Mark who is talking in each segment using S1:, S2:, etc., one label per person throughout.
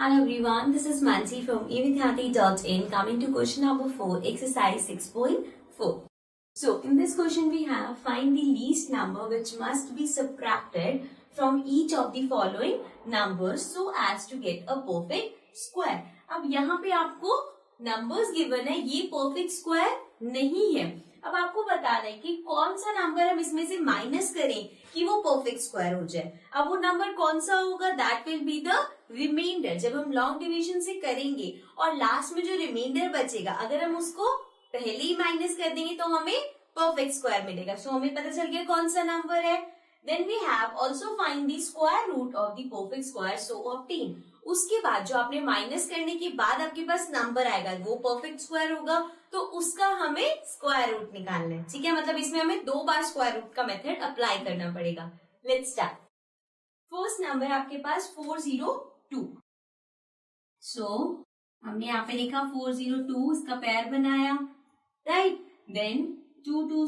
S1: Hello everyone, this is Mansi from evidhyati.in coming to question number 4, exercise 6.4. So, in this question we have find the least number which must be subtracted from each of the following numbers so as to get a perfect square. अब यहाँ पे आपको numbers given है, ये perfect square नहीं है. अब आपको बताना है कि कौन सा नंबर हम इसमें से माइनस करें कि वो परफेक्ट स्क्वायर हो जाए. अब वो नंबर कौन सा होगा? That will be the reminder. जब हम लॉन्ग डिवीजन से करेंगे और लास्ट में जो रिमाइंडर बचेगा अगर हम उसको पहले ही माइनस कर देंगे तो हमें परफेक्ट स्क्वायर मिलेगा. सो हमें पता चल गया कौन सा नंबर है. Then we have also find the square root of the perfect square so obtain. उसके बाद जो आपने माइनस करने के बाद आपके पास नंबर आएगा वो परफेक्ट स्क्वायर होगा तो उसका हमें स्क्वायर रूट निकालना है. ठीक है, मतलब इसमें हमें 2 बार स्क्वायर रूट का मेथड अप्लाई करना पड़ेगा. Let's start. फर्स्ट नंबर आपके पास 402. सो हमने यहाँ पे लिखा 402, इसका पेयर बनाया, राइट. देन 2 2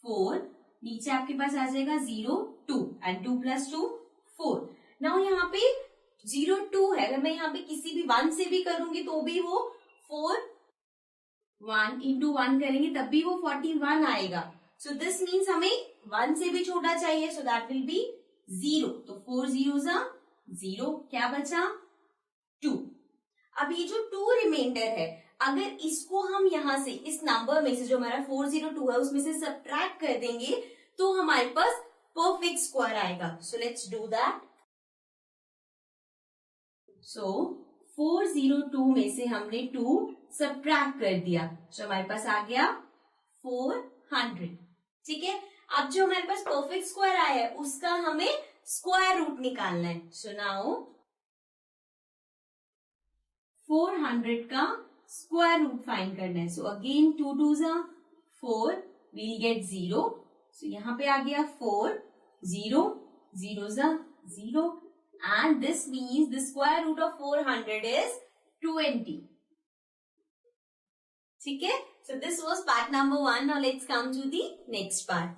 S1: 4, नीचे आपके पास आ जाएगा 0 2 एंड 2 + 2 4. नाउ यहाँ पे 0 2 है, अगर मैं यहाँ पे किसी भी 1 से भी करूंगी तो भी वो 4 1 into 1 करेंगे तब भी वो 41 आएगा. सो दिस मीन्स हमें 1 से भी छोटा चाहिए, सो दैट विल बी 0. तो 4 0 0, क्या बचा 2. अब ये जो 2 रिमाइंडर है अगर इसको हम यहां से इस नंबर में से जो हमारा 402 है उसमें से सब्ट्रैक्ट कर देंगे तो हमारे पास परफेक्ट स्क्वायर आएगा. So let's do that. So 402 में से हमने 2 सब्ट्रैक्ट कर दिया, तो हमारे पास आ गया 400. ठीक है, अब जो हमारे पास परफेक्ट स्क्वायर आया है उसका हमें स्क्वायर रूट निकालना है. सो नाउ 400 का स्क्वायर रूट फाइंड करना है. So again 2 2 4, we'll get 0. So यहाँ पे आ गया 4 0 0 0 and this means the square root of 400 is 20. ठीक है, so this was part number 1. Now let's come to the next part.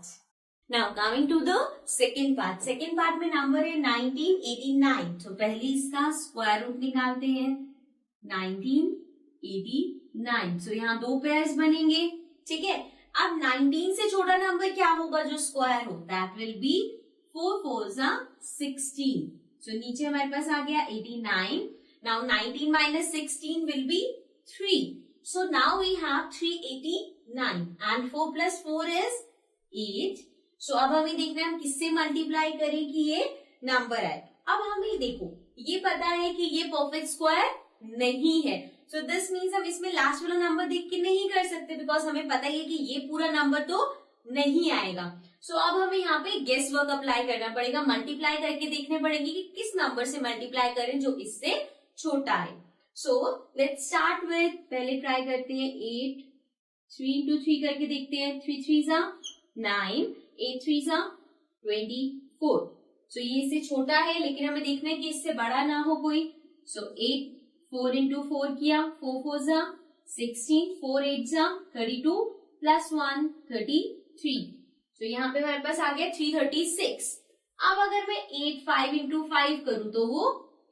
S1: Now coming to the second part. Second part में number है 1989. तो पहले इसका स्क्वायर रूट निकालते हैं. 1989. so यहाँ 2 पेयर्स बनेंगे. ठीक है, अब 19 से छोटा नंबर क्या होगा जो स्क्वायर हो? That will B 4 4 16. so नीचे हमारे पास आ गया 89. now 19 minus 16 will be 3. so now we have 389 and 4 plus 4 is 8. so अब हमें देखना है हम किससे मल्टीप्लाई करें कि ये नंबर आए. अब हमें देखो ये पता है कि ये परफेक्ट स्क्वायर नहीं है. सो दिस मीन्स हम इसमें लास्ट वाला नंबर देख के नहीं कर सकते बिकॉज हमें पता ही है कि ये पूरा नंबर तो नहीं आएगा. सो अब हमें यहाँ पे गेस वर्क अप्लाई करना पड़ेगा, मल्टीप्लाई करके देखने पड़ेंगे कि किस नंबर से मल्टीप्लाई करें जो इससे छोटा है. सो लेट्स स्टार्ट विथ, पहले ट्राई करते हैं 8 3 into 3 करके देखते हैं. 3 3 9, 8 3 24. सो ये इससे छोटा है लेकिन हमें देखना है कि इससे बड़ा ना हो कोई. सो 8 4 into 4 किया, 4 4 16, 4 8 32 plus 1 33. तो यहाँ पे हमारे पास आ गया 336. अब अगर मैं 8 5 into 5 करूं तो वो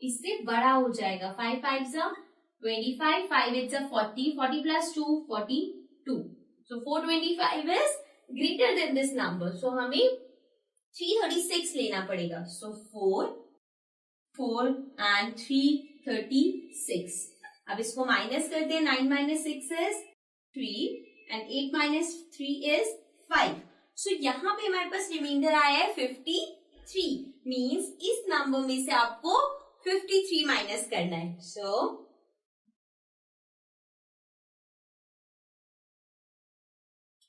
S1: इससे बड़ा हो जाएगा. 5 5 25, 5 8 40, 40 plus 2 42. so 425 is greater than this number. so हमें 336 लेना पड़ेगा. so 4 4 and 336. अब इसको माइनस करते हैं. 9 minus 6 is 3 and 8 minus 3 is 5. सो यहाँ पे हमारे पास रिमाइंडर आया है 53. मीन्स इस नंबर में से आपको 53 माइनस करना है. सो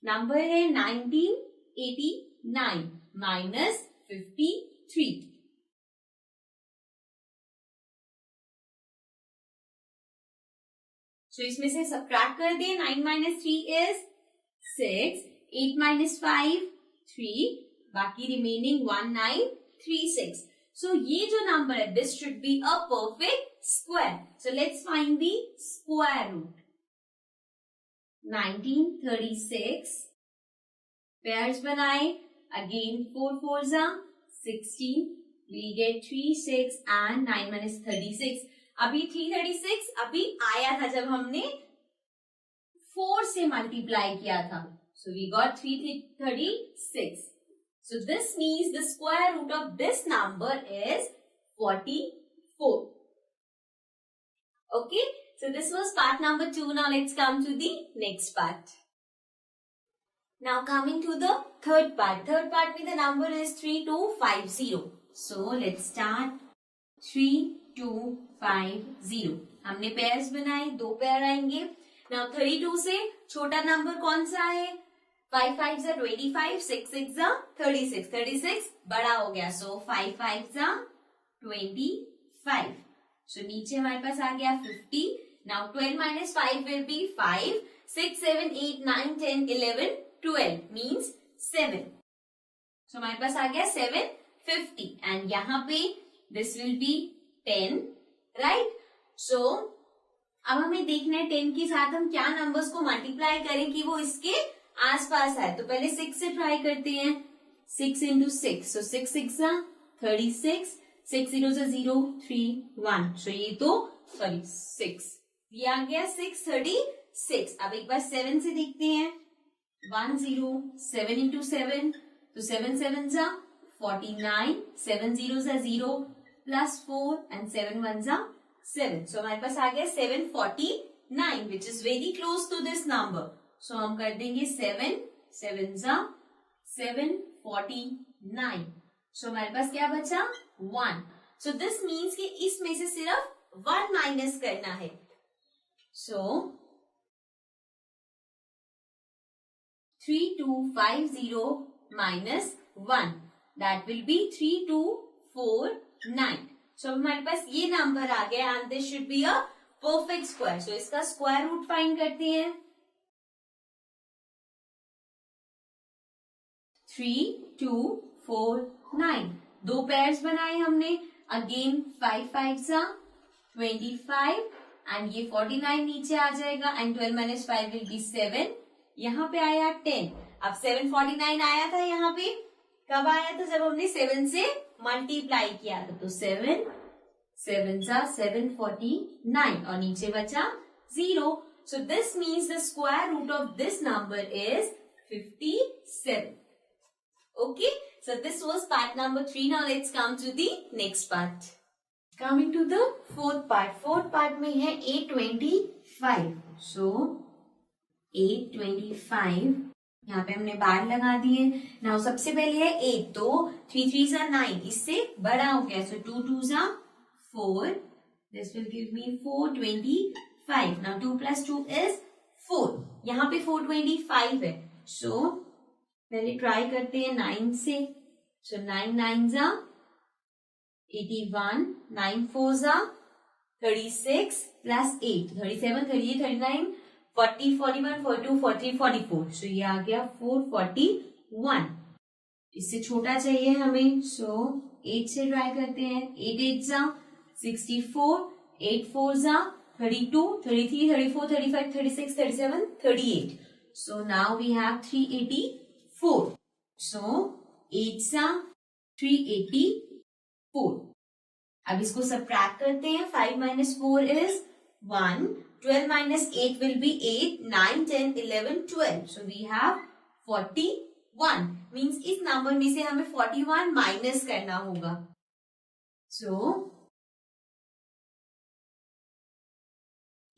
S1: नंबर है 1989 माइनस 53. सो इसमें से सब्ट्रैक्ट कर दिए. 9 minus 3 is 6, 8 minus 5 3, बाकी रिमेनिंग 1936. सो ये जो नंबर है this should be a perfect square. So let's find the square root. 1936 pairs बनाए. Again 4 4 16, we get 3 6 and 9 minus 36. अभी 336 अभी आया था जब हमने 4 से मल्टीप्लाई किया था. So we got 336. So this means the square root of this number is 44. Okay. So this was part number 2. Now let's come to the next part. Now coming to the third part. Third part में the number is 3250. So let's start. 3250. हमने pairs बनाए, 2 pair आएंगे. Now 32 से छोटा number कौन सा है? 5 5 are 25, 6 6 are 36. 36 बड़ा हो गया. So 5 5 are 25. So नीचे हमारे पास आ गया 50. Now 12 minus 5 will be 5. 6 7 8 9 10 11 12 means 7. So हमारे पास आ गया 750. And यहाँ पे this will be 10, right? So अब हमें देखना है 10 के साथ हम क्या नंबर्स को मल्टीप्लाई करें कि वो इसके आसपास आए. तो पहले 6 से ट्राई करते हैं. 6 into 6. So 6 6 36. 6 0 0 3 1. So ये तो 6. ये आ गया 636. अब एक बार 7 से देखते हैं. 1 0. 7 into 7. तो 7 7 49. 7 0 0 plus 4 and 7 1 7. So हमारे पास आ गया 749 which is very close to this number. So हम कर देंगे 7 7 749. So हमारे पास क्या बचा? 1. So this means कि इसमें से सिर्फ 1 माइनस करना है. So 3250 minus 1 that will be 3249. So हमारे पास ये नंबर आ गया and this should be a perfect square. So इसका स्क्वायर रूट फाइंड करते हैं. 3249. 2 पेयर्स बनाए हमने. अगेन 5 5 25 एंड ये 49 नीचे आ जाएगा एंड 12 minus 5 will be 7. यहाँ पे आया 10. अब 749 आया था यहाँ पे. कब आया था? जब हमने 7 से मल्टीप्लाई किया था. तो 7 7 749 और नीचे बचा 0. So this means the square root of this number is 57. Okay. So this was part number 3. Now let's come to the next part. Coming to the fourth part. Fourth part में है 825. So 825 यहाँ पे हमने बार लगा दिए. Now सबसे पहले है 8. तो 3 3 9. इससे बड़ा हो गया. So 2 2 4. This will give me 425. Now 2 plus 2 is 4. यहाँ पे 425 है. So पहले ट्राई करते हैं 9 से. So 9 9 81. 9 4 36 plus 8. 37 38 39 40 41 42 43 44. So ये आ गया 441. इससे छोटा चाहिए हमें. So 8 से ट्राई करते हैं. 8 8 64. 8 4 32 33 34 35 36 37 38. So now we have 384. So 8 384. अब इसको सबट्रैक्ट करते हैं. 5 minus 4 is 1. 12 minus 8 will be 8. 9 10 11 12. So we have 41. Means इस नंबर में से हमें 41 माइनस करना होगा. So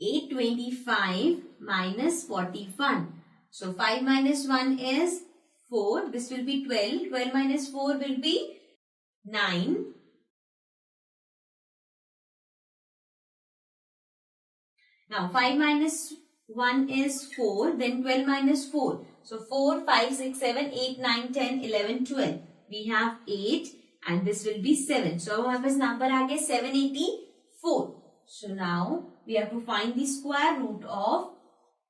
S1: 825 minus 41. So 5 minus 1 is 4. This will be 12. 12 minus 4 will be 9. Now 5 minus 1 is 4. Then 12 minus 4. So 4, 5, 6, 7, 8, 9, 10, 11, 12. We have 8 and this will be 7. So हमारे पास number आ गया 784. So now we have to find the square root of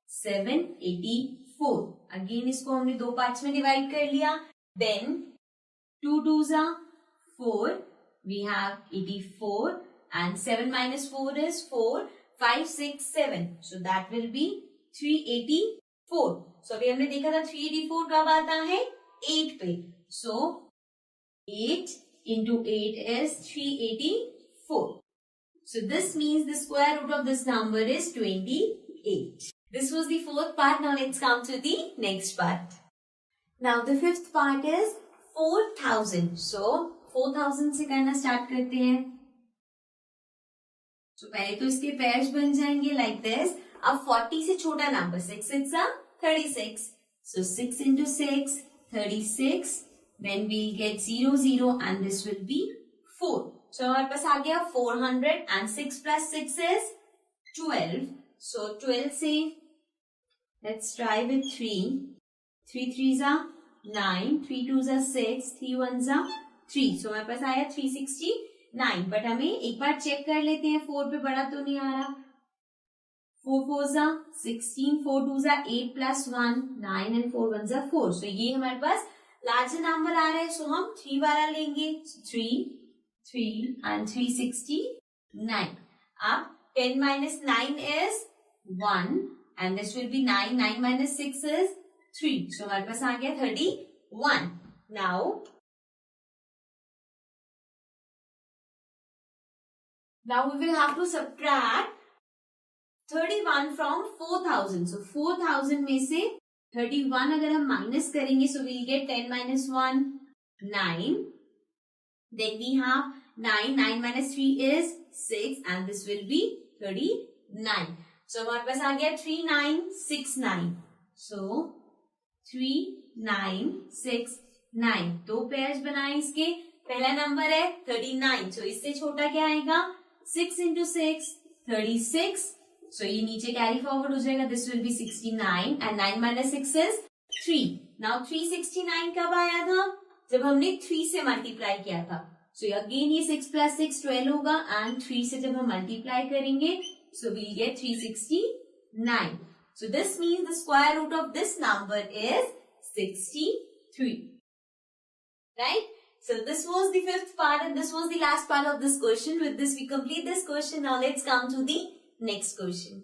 S1: 784. Again इसको हमने 2 parts में divide कर लिया. Then 2 2s are 4. We have 84 and 7 minus 4 is 4. 5 6 7. So that will be 384. So अभी हमने देखा था 384 कब आता है? 8 पे. So 8 into 8 is 384. So this means the square root of this number is 28. This was the fourth part. Now let's come to the next part. Now the fifth part is 4000. So 4000 से करना start करते हैं. So पहले तो इसके pairs बन जाएंगे like this. अब 40 से छोटा number 6 6 36. So 6 into 6, 36. Then we'll get 0 0 and this will be 4. So हमारे पास आ गया 400 and 6 plus 6 is 12. So 12 से let's try with 3. 3 3s are 9, 3 2s are 6, 3 1s are 3. So हमारे पास आया 369. बट हमें एक बार चेक कर लेते हैं 4 पे बड़ा तो नहीं आ रहा. 4 4s are 16, 4 2s are 8 plus 1, 9 and 4 1s are 4. So ये हमारे पास लार्जर नंबर आ रहे हैं. सो हम 3 वाला लेंगे. 3 3 and 369. अब 10 minus 9 is 1 and this will be 9. 9 minus 6 is 3. So हमारे पास आ गया 31. Now we will have to subtract 31 from 4000. So 4000 में से 31 अगर हम माइनस करेंगे so we'll get 10 minus 1 9. Then we have 9. 9 minus 3 is 6 and this will be 39. So हमारे पास आ गया 3969. So 3969. दो पेयर्स बनाए इसके. पहला नंबर है 39. So इससे छोटा क्या आएगा? 6 into 6 36. So ये नीचे कैरी फॉरवर्ड हो जाएगा. This will be 69 and 9 minus 6 is 3. Now 369 कब आया था? जब हमने 3 से मल्टीप्लाई किया था. So अगेन ये 6 plus 6 12 होगा and 3 से जब हम मल्टीप्लाई करेंगे so we'll get 369. So this means the square root of this number is 63. Right? So this was the fifth part and this was the last part of this question. With this we complete this question. Now let's come to the next question.